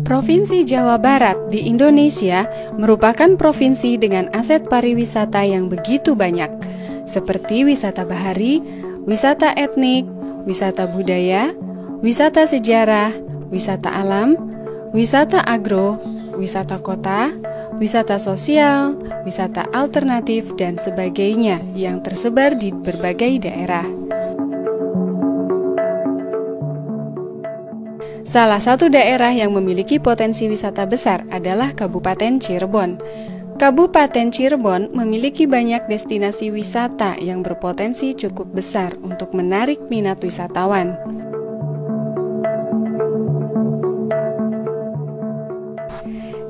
Provinsi Jawa Barat di Indonesia merupakan provinsi dengan aset pariwisata yang begitu banyak, seperti wisata bahari, wisata etnik, wisata budaya, wisata sejarah, wisata alam, wisata agro, wisata kota, wisata sosial, wisata alternatif, dan sebagainya yang tersebar di berbagai daerah. Salah satu daerah yang memiliki potensi wisata besar adalah Kabupaten Cirebon. Kabupaten Cirebon memiliki banyak destinasi wisata yang berpotensi cukup besar untuk menarik minat wisatawan.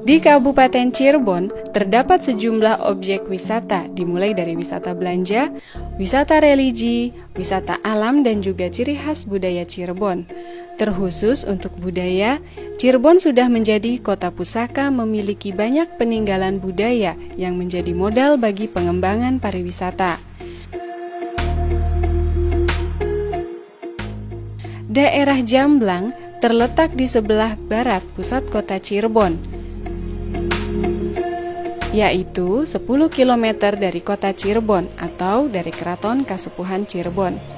Di Kabupaten Cirebon terdapat sejumlah objek wisata, dimulai dari wisata belanja, wisata religi, wisata alam, dan juga ciri khas budaya Cirebon. Terkhusus untuk budaya, Cirebon sudah menjadi kota pusaka memiliki banyak peninggalan budaya yang menjadi modal bagi pengembangan pariwisata. Daerah Jamblang terletak di sebelah barat pusat kota Cirebon, yaitu 10 km dari kota Cirebon atau dari Keraton Kasepuhan Cirebon.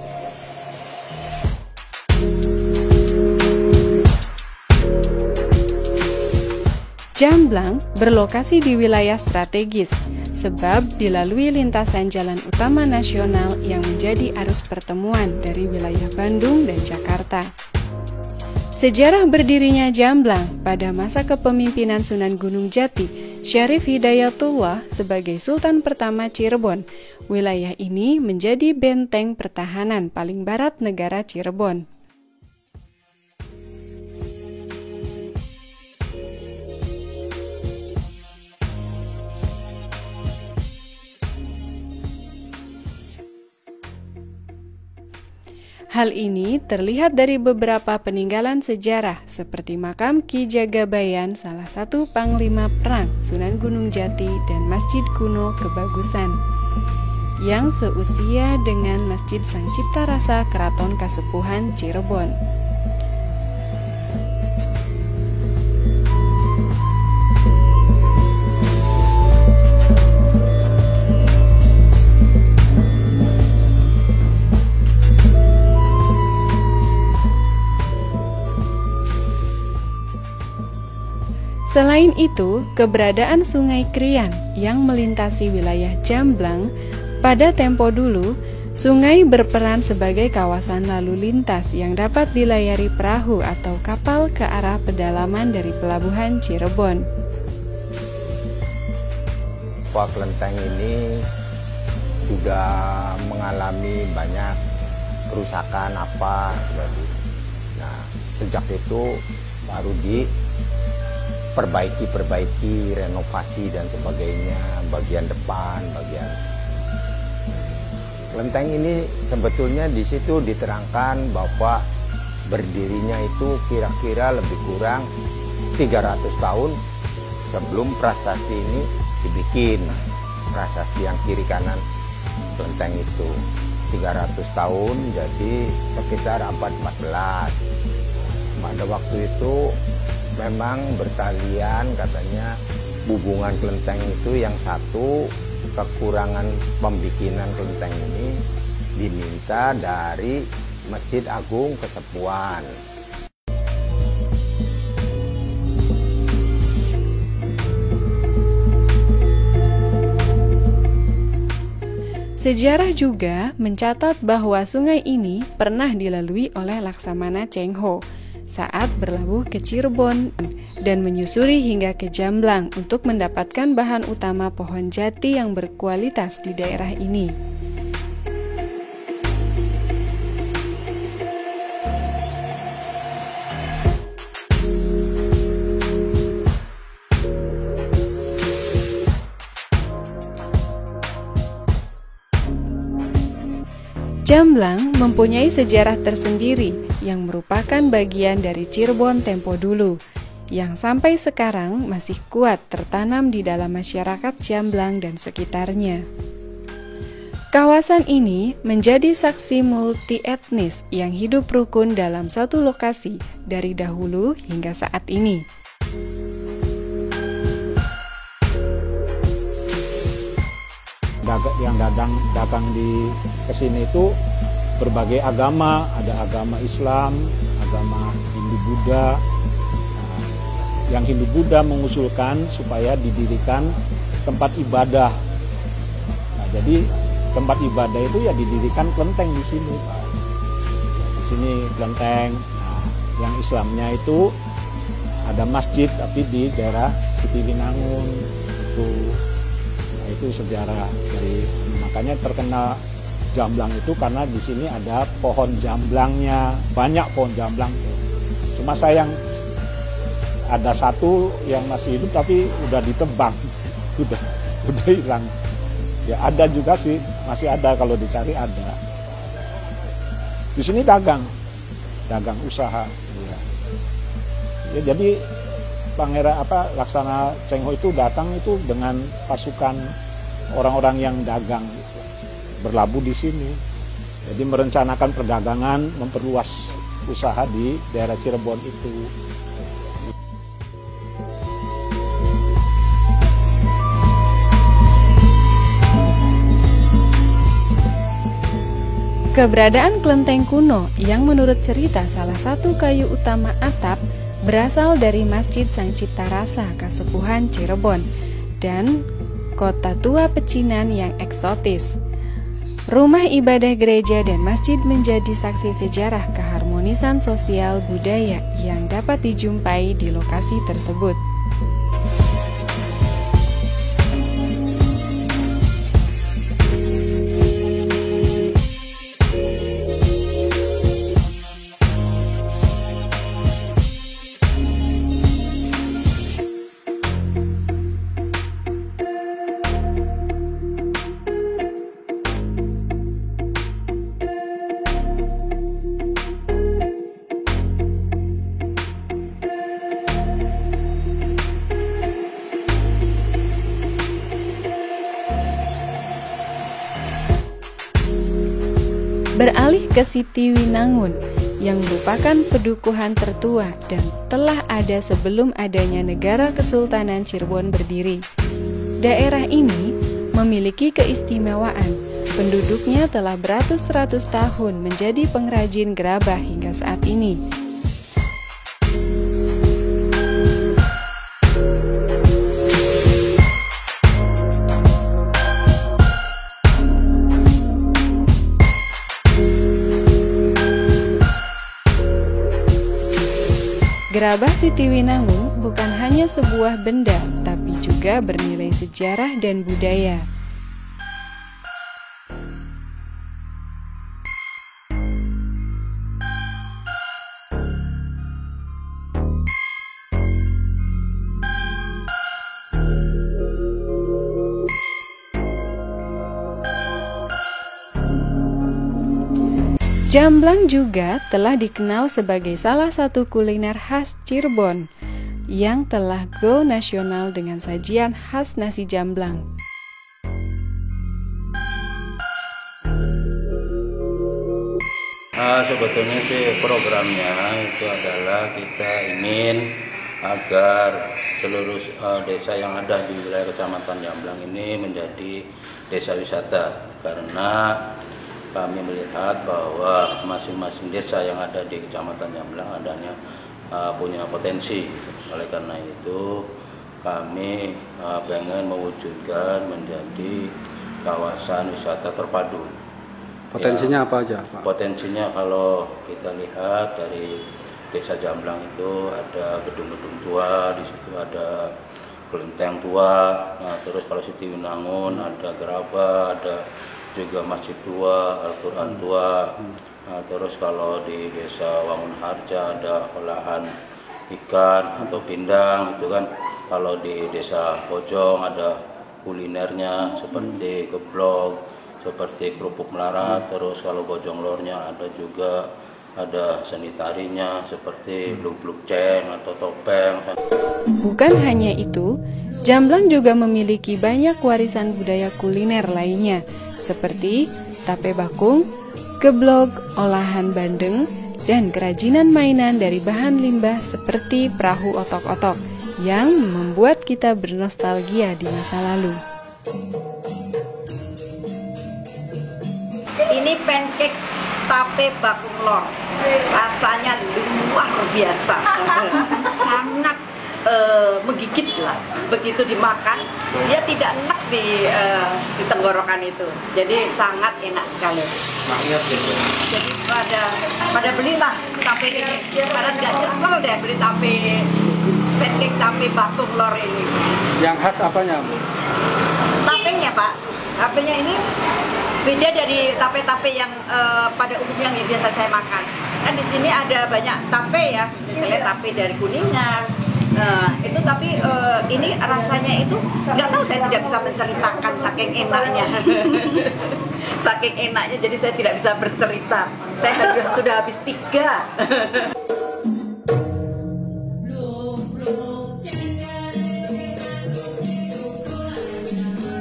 Jamblang berlokasi di wilayah strategis, sebab dilalui lintasan jalan utama nasional yang menjadi arus pertemuan dari wilayah Bandung dan Jakarta. Sejarah berdirinya Jamblang pada masa kepemimpinan Sunan Gunung Jati, Syarif Hidayatullah sebagai Sultan pertama Cirebon. Wilayah ini menjadi benteng pertahanan paling barat negara Cirebon. Hal ini terlihat dari beberapa peninggalan sejarah seperti makam Ki Jagabayan, salah satu panglima perang Sunan Gunung Jati, dan Masjid Kuno Kebagusan yang seusia dengan Masjid Sang Cipta Rasa Keraton Kasepuhan Cirebon. Selain itu, keberadaan Sungai Krian yang melintasi wilayah Jamblang pada tempo dulu, sungai berperan sebagai kawasan lalu lintas yang dapat dilayari perahu atau kapal ke arah pedalaman dari pelabuhan Cirebon. Kelenteng ini juga mengalami banyak kerusakan Nah, sejak itu baru perbaiki, renovasi dan sebagainya, bagian depan, kelenteng ini sebetulnya di situ diterangkan bahwa berdirinya itu kira-kira lebih kurang 300 tahun sebelum prasasti ini dibikin. Prasasti yang kiri kanan kelenteng itu 300 tahun, jadi sekitar abad 14. Pada waktu itu memang bertalian, katanya hubungan kelenteng itu yang satu kekurangan pembikinan kelenteng ini diminta dari Masjid Agung Kesepuhan. Sejarah juga mencatat bahwa sungai ini pernah dilalui oleh Laksamana Cheng Ho saat berlabuh ke Cirebon dan menyusuri hingga ke Jamblang untuk mendapatkan bahan utama pohon jati yang berkualitas di daerah ini. Jamblang mempunyai sejarah tersendiri yang merupakan bagian dari Cirebon tempo dulu, yang sampai sekarang masih kuat tertanam di dalam masyarakat Jamblang dan sekitarnya. Kawasan ini menjadi saksi multi etnis yang hidup rukun dalam satu lokasi dari dahulu hingga saat ini. dagang di kesini itu berbagai agama, ada agama Islam, agama Hindu-Buddha. Nah, yang Hindu-Buddha mengusulkan supaya didirikan tempat ibadah. Nah, jadi tempat ibadah itu ya didirikan kelenteng di sini, Pak. Di sini kelenteng. Nah, yang Islamnya itu ada masjid tapi di daerah Sitiwinangun itu. Nah, itu sejarah dari, makanya terkenal Jamblang itu karena di sini ada pohon jamblangnya, banyak pohon jamblang. Cuma sayang ada satu yang masih hidup tapi udah ditebang, udah hilang. Ya ada juga sih, masih ada, kalau dicari ada. Di sini dagang usaha. Ya, jadi Laksana Cheng Ho itu datang itu dengan pasukan orang-orang yang dagang gitu, berlabuh di sini. Jadi merencanakan perdagangan, memperluas usaha di daerah Cirebon itu. Keberadaan kelenteng kuno yang menurut cerita salah satu kayu utama atap berasal dari Masjid Sang Cipta Rasa Kasepuhan Cirebon dan kota tua pecinan yang eksotis. Rumah ibadah gereja dan masjid menjadi saksi sejarah keharmonisan sosial budaya yang dapat dijumpai di lokasi tersebut. Beralih ke Sitiwinangun yang merupakan pedukuhan tertua dan telah ada sebelum adanya negara Kesultanan Cirebon berdiri. Daerah ini memiliki keistimewaan. Penduduknya telah beratus-ratus tahun menjadi pengrajin gerabah hingga saat ini. Gerabah Sitiwinangun bukan hanya sebuah benda, tapi juga bernilai sejarah dan budaya. Jamblang juga telah dikenal sebagai salah satu kuliner khas Cirebon yang telah go nasional dengan sajian khas nasi jamblang. Sebetulnya sih programnya itu adalah kita ingin agar seluruh desa yang ada di wilayah Kecamatan Jamblang ini menjadi desa wisata, karena kami melihat bahwa masing-masing desa yang ada di Kecamatan Jamblang adanya punya potensi. Oleh karena itu kami pengen mewujudkan menjadi kawasan wisata terpadu. Potensinya apa aja, Pak? Potensinya kalau kita lihat dari desa Jamblang itu ada gedung-gedung tua, di situ ada kelenteng tua. Nah, terus kalau Sitiwinangun ada gerabah, ada juga masjid tua, Al-Quran tua. Nah, terus kalau di desa Wangun Harja ada olahan ikan atau pindang, itu kan. Kalau di desa Bojong ada kulinernya seperti geblok, seperti kerupuk melarat. Terus kalau Bojong Lornya ada juga ada seni tarinya seperti bluk-bluk ceng atau topeng. Bukan hanya itu, Jamblang juga memiliki banyak warisan budaya kuliner lainnya seperti tape bakung, geblok, olahan bandeng, dan kerajinan mainan dari bahan limbah seperti perahu otok-otok yang membuat kita bernostalgia di masa lalu. Ini pancake tape bakung lor. Rasanya luar biasa. Sangat menggigit lah. Begitu dimakan, dia tidak enak di tenggorokan itu. Jadi sangat enak sekali. Jadi pada belilah tape ini. Karena nggak nyesel deh beli tape pancake tape bakung lor ini. Yang khas apanya? Tapenya Pak. Tapenya ini beda dari tape-tape yang pada umumnya yang biasa saya makan. Kan di sini ada banyak tape ya, misalnya tape dari Kuningan. Itu tapi ini rasanya itu nggak tahu, saya tidak bisa menceritakan saking enaknya. Saking enaknya, jadi saya tidak bisa bercerita. Saya sudah habis 3.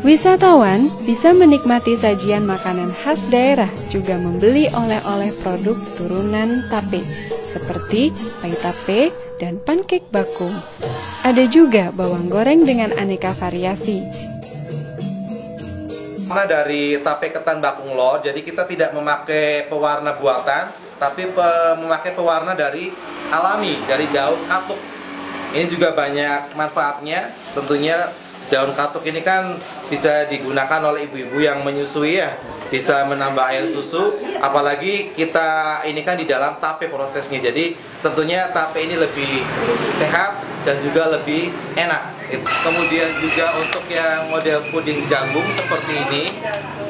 Wisatawan bisa menikmati sajian makanan khas daerah, juga membeli oleh-oleh produk turunan tape, seperti pai tape dan pancake bakung. Ada juga bawang goreng dengan aneka variasi. Karena dari tape ketan bakung lor, jadi kita tidak memakai pewarna buatan, tapi memakai pewarna dari alami, dari daun katuk. Ini juga banyak manfaatnya, tentunya. Daun katuk ini kan bisa digunakan oleh ibu-ibu yang menyusui ya, bisa menambah air susu, apalagi kita ini kan di dalam tape prosesnya, jadi tentunya tape ini lebih sehat dan juga lebih enak. Kemudian juga untuk yang model puding jagung seperti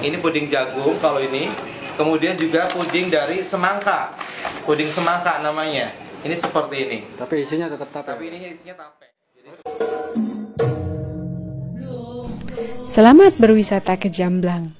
ini puding jagung kalau ini. Kemudian juga puding dari semangka, puding semangka namanya, ini seperti ini. Tapi isinya tetap tape. Tapi ini isinya tape. Selamat berwisata ke Jamblang.